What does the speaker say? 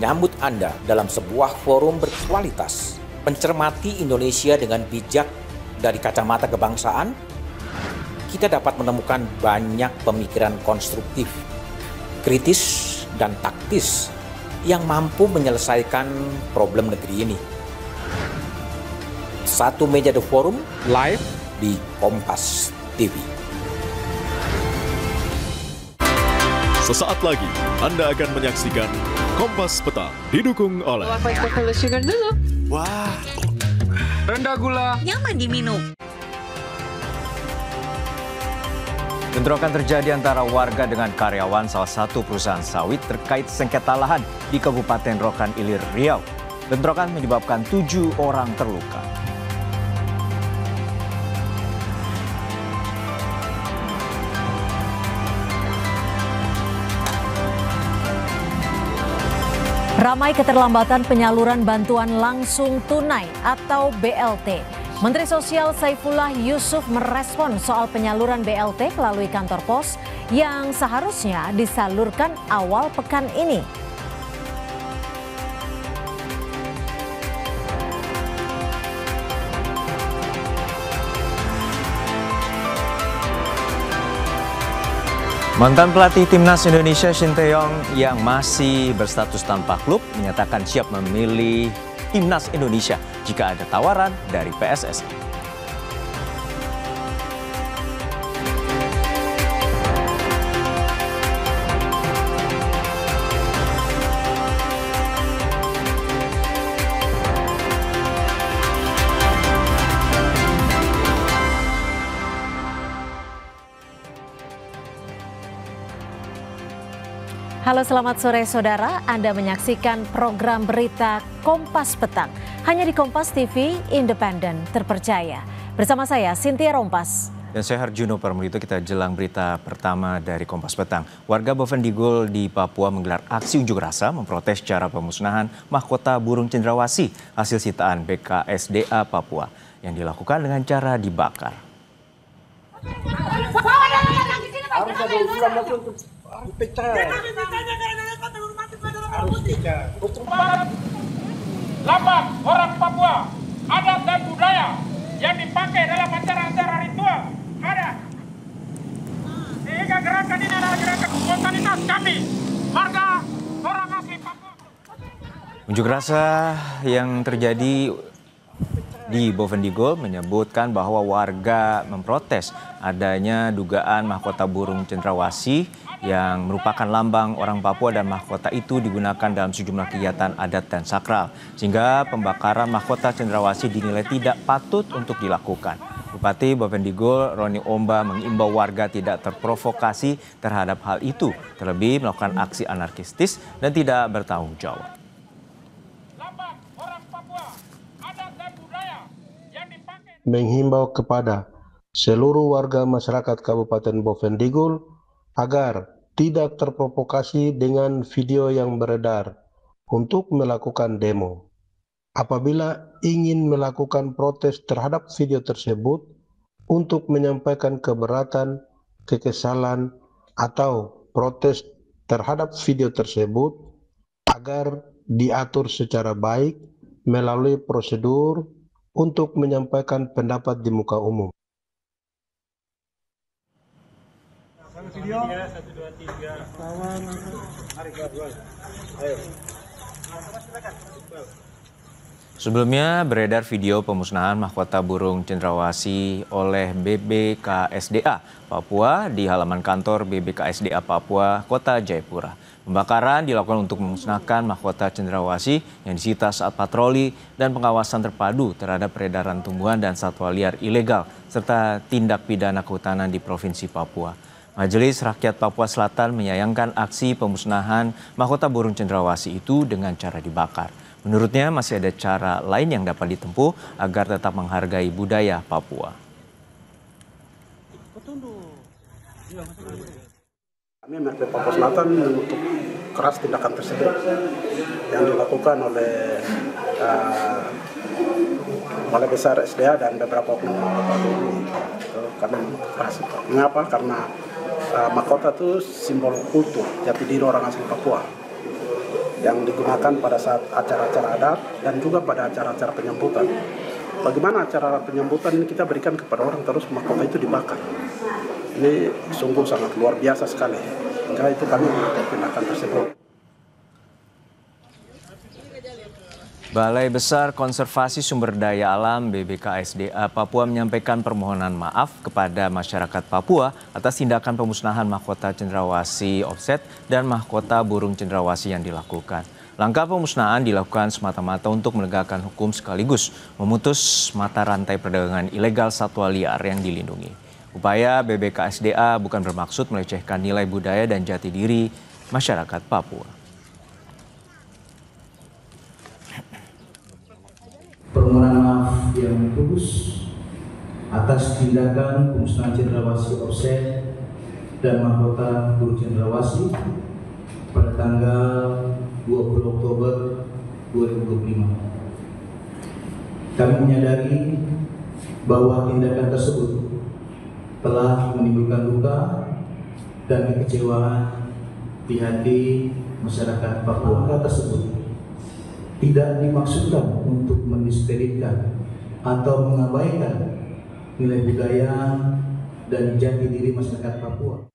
menyambut Anda dalam sebuah forum berkualitas, mencermati Indonesia dengan bijak dari kacamata kebangsaan. Kita dapat menemukan banyak pemikiran konstruktif, kritis, dan taktis yang mampu menyelesaikan problem negeri ini. Satu meja The Forum live di Kompas TV. Sesaat lagi Anda akan menyaksikan Kompas Petang didukung oleh Sugar dulu. Wah, Rendah gula. Nyaman diminum. Bentrokan terjadi antara warga dengan karyawan salah satu perusahaan sawit terkait sengketa lahan di Kabupaten Rokan Ilir, Riau. Bentrokan menyebabkan 7 orang terluka. Ramai keterlambatan penyaluran bantuan langsung tunai atau BLT. Menteri Sosial Saifullah Yusuf merespon soal penyaluran BLT melalui kantor pos yang seharusnya disalurkan awal pekan ini. Mantan pelatih Timnas Indonesia Shin Tae-yong yang masih berstatus tanpa klub menyatakan siap memilih Timnas Indonesia jika ada tawaran dari PSSI. Halo, selamat sore saudara. Anda menyaksikan program berita Kompas Petang hanya di Kompas TV, independen, terpercaya. Bersama saya Cynthia Rompas. Dan saya Harjuno Parmulito. Kita jelang berita pertama dari Kompas Petang. Warga Bovendigul di Papua menggelar aksi unjuk rasa memprotes cara pemusnahan mahkota burung cendrawasih hasil sitaan BKSDA Papua yang dilakukan dengan cara dibakar. Lambang orang Papua, adat dan budaya yang dipakai dalam acara-acara ritual ada. Sehingga gerakan ini adalah gerakan spontanitas kami, warga orang asli Papua. Unjuk rasa yang terjadi di Bovendigul menyebutkan bahwa warga memprotes adanya dugaan mahkota burung cendrawasih yang merupakan lambang orang Papua dan mahkota itu digunakan dalam sejumlah kegiatan adat dan sakral. Sehingga pembakaran mahkota cendrawasih dinilai tidak patut untuk dilakukan. Bupati Bovendigul Roni Omba mengimbau warga tidak terprovokasi terhadap hal itu, terlebih melakukan aksi anarkistis dan tidak bertanggung jawab. Menghimbau kepada seluruh warga masyarakat Kabupaten Bovendigul agar tidak terprovokasi dengan video yang beredar untuk melakukan demo. Apabila ingin melakukan protes terhadap video tersebut untuk menyampaikan keberatan, kekesalan, atau protes terhadap video tersebut agar diatur secara baik melalui prosedur untuk menyampaikan pendapat di muka umum. Video 1, 2, 3. Ayo. Sebelumnya beredar video pemusnahan mahkota burung cendrawasih oleh BBKSDA Papua di halaman kantor BBKSDA Papua, Kota Jayapura. Pembakaran dilakukan untuk memusnahkan mahkota cendrawasih yang disita saat patroli dan pengawasan terpadu terhadap peredaran tumbuhan dan satwa liar ilegal serta tindak pidana kehutanan di Provinsi Papua. Majelis Rakyat Papua Selatan menyayangkan aksi pemusnahan mahkota burung cendrawasih itu dengan cara dibakar. Menurutnya masih ada cara lain yang dapat ditempuh agar tetap menghargai budaya Papua. Kami MRP Papua Selatan mengutuk keras tindakan tersebut yang dilakukan oleh Balai Besar SDA dan beberapa oknum anggota BPI. Kami keras itu. Mengapa? Karena mahkota itu simbol kultur jati diri orang asli Papua. yang digunakan pada saat acara-acara adat dan juga pada acara-acara penyambutan. Bagaimana acara penyambutan ini kita berikan kepada orang terus mahkota itu dibakar. Ini sungguh sangat luar biasa sekali. Hingga itu kami melakukan tindakan tersebut. Balai Besar Konservasi Sumber Daya Alam BBKSDA Papua menyampaikan permohonan maaf kepada masyarakat Papua atas tindakan pemusnahan mahkota cendrawasih offset dan mahkota burung cendrawasih yang dilakukan. Langkah pemusnahan dilakukan semata-mata untuk menegakkan hukum sekaligus memutus mata rantai perdagangan ilegal satwa liar yang dilindungi. Upaya BBKSDA bukan bermaksud melecehkan nilai budaya dan jati diri masyarakat Papua. Permohonan maaf yang tulus atas tindakan pemusnahan cendrawasih offset dan mahkota burung cendrawasih pada tanggal 20 Oktober 2025. Kami menyadari bahwa tindakan tersebut telah menimbulkan luka dan kekecewaan di hati masyarakat Papua. Langkah tersebut tidak dimaksudkan untuk mendiskreditkan atau mengabaikan nilai budaya dan jati diri masyarakat Papua.